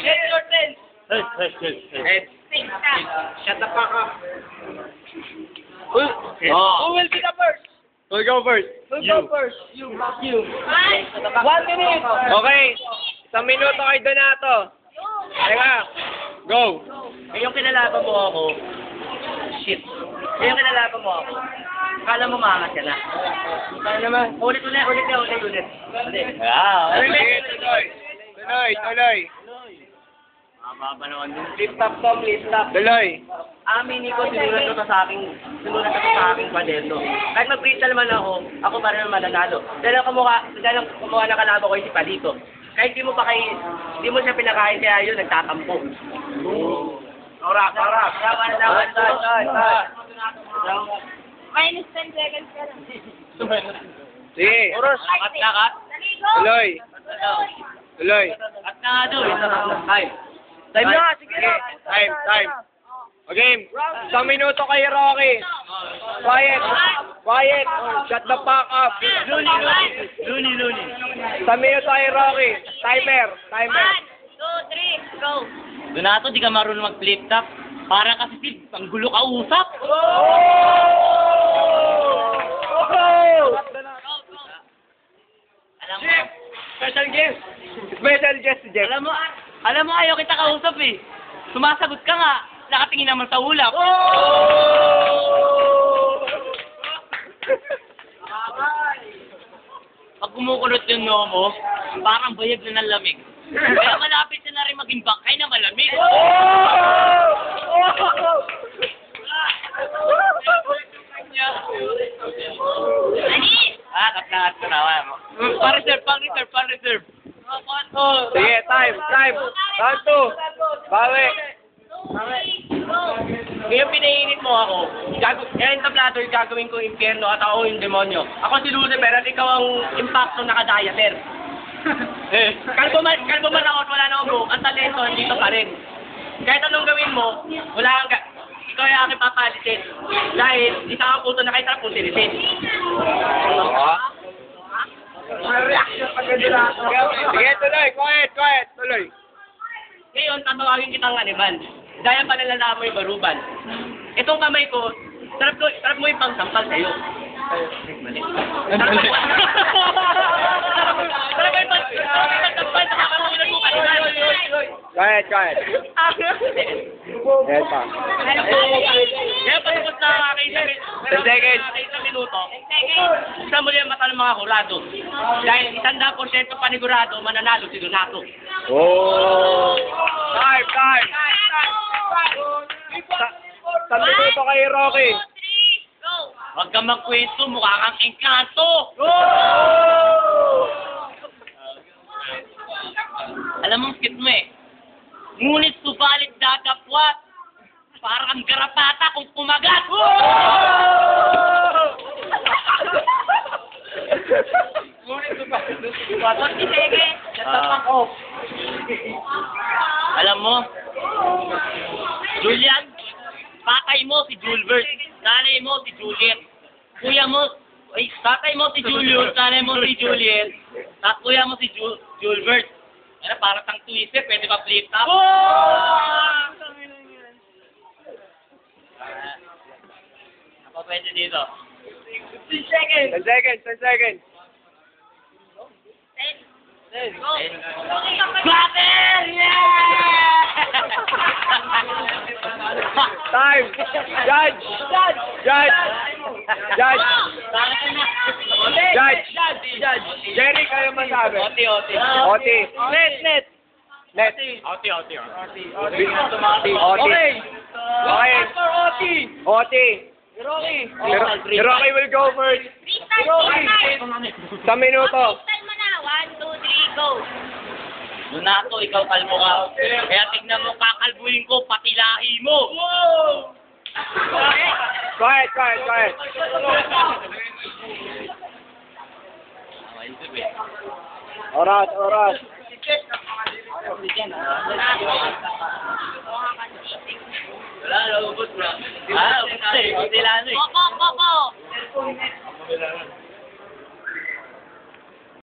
Head or tail? Head. Shut the fuck up. Who will be the first? Who'll go first? Who'll go first? You. 1 minute. Okay. 1 minuto kay Donato. Teka. Go. Ngayong kinalaban mo ako. Shit. Ngayong kinalaban mo ako. Akala mo maangat ka na. Ano naman? Ulit. Ulit. Tuloy. Mababa naman dun. Flip top. Tuloy. Aminin ko, sinulat ko sa aking kwaderno. Kahit mag-freestyle man ako pa rin mananalo. Dahil ang kamukha na kalaban ko yung si Palito. Kahit di mo siya pinakain, kaya yun, nagtatampo. Orak. Lawan. Minus 10 seconds ka lang. Sige. Oros, kat. Tuloy. At na doon. Time na, sige na. Time. Okay. 1 minuto kay Rocky. Quiet. Shut the fuck up. Luni. 1 minuto kay Rocky. Timer. 1, 2, 3, go. Donato, di ka marunong mag-flip top. Para kasi ang gulo ka usap. Alam mo, Special guest si Jeff. alam mo ayaw kita kausap eh. Sumasagot ka nga. Nakatingin naman sa ulap. Pag kumukulot yung noo mo, parang bayag na ng lamig. Kaya malapit na rin maging bangkay na malamig. Kat na. Pa-reserve. Sige, time. Round 2. Bawi. Ngayon pinainit mo ako. Ngayon tablado yung gagawin ko impyerno at ako yung demonyo. Ako si Lucifer at ikaw ang impacto nakadiaper. Kalbo man ako at wala na ako, ang talento dito pa rin. Kahit anong gawin mo, ikaw yung aking papalitin. Dahil isa kang puto na kahit sarap kung silitin. Sige, tuloy. Quiet. Tuloy. Ngayon, tatawagin kitang animal. Dahil pa nalalaman mo yung baruban. Itong kamay ko, sarap mo yung pangsampal sa'yo. Mali. Sarap mo yung pangsampal sa kakamulan mo kanina. Quiet. Yan pa. Kaya patapos na ang aking 10 seconds. isang minuto, isa muli ang mata ng mga kurado. Dahil 100% panigurado, mananalo si Donato. Time. 1 minuto kay Rocky. 2, 3, go. Huwag kang magkwento, mukha kang engkanto. Alam mo, skip mo eh. Ngunit subalit dadapwat. Parang garapata kung kumagat. Ngunit subalit dadapwat. Alam mo, Julian, patay mo si Julbert, nanay mo si Juliet, tatay mo si Julius, nanay mo si Juliet, at kuya mo si Julbert. Ano, para tang twisted, pwede ba flip top? Apa pwede dito? 10 seconds. Go. Battle! Time. Judge. Jerry, kayo masabi. Oti. Net. Oti. Si Rocky will go first. Freestyle. 1 minuto. Freestyle mo na. 1, 2, 3, go. Donato, ikaw kalbo ka. Kaya tignan mo, kakalbuhin ko, pati lahi mo. Quiet. Oras. Wala, naubos na. Ubos na eh. Sila ano eh. Popo.